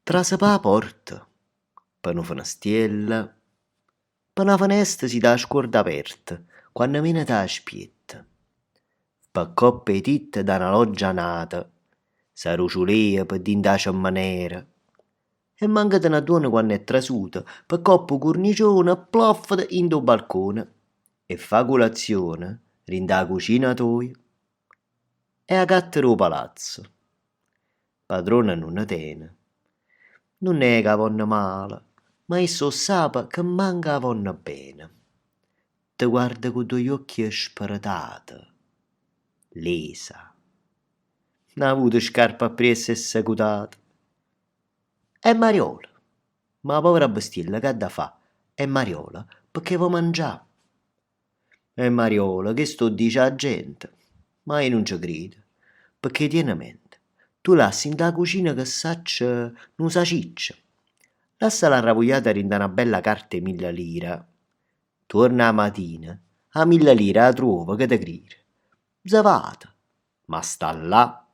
Trase pa porta, per una finestriella, per una finestra si dà scorda aperta, quando meno da spietta. Per coppe titte da una loggia nata, s'aruciulea per dinta maniera. E manca una donna quando è trasuta, per coppo cornicione ploffata in do balcone e fa colazione rinda cucina tua. E a gattero palazzo. Padrona non ne tiene. Non è che vonna male, ma esso sa che manca vonna bene. Ti guarda con due occhi sparatati, lesa. Non ha avuto scarpa appressa e secutata. È Mariola, ma la povera bestiella che ha da fa? È Mariola perché vuoi mangiare. È Mariola che sto dice a gente, ma io non ci credo, perché tieni a mente. Tu lassi in da cucina che saccia non sa ciccia. Lassala arravogliata rinda una bella carta e 1000 lire. Torna a mattina, a 1000 lire la trova che te crire. Zavata, ma sta là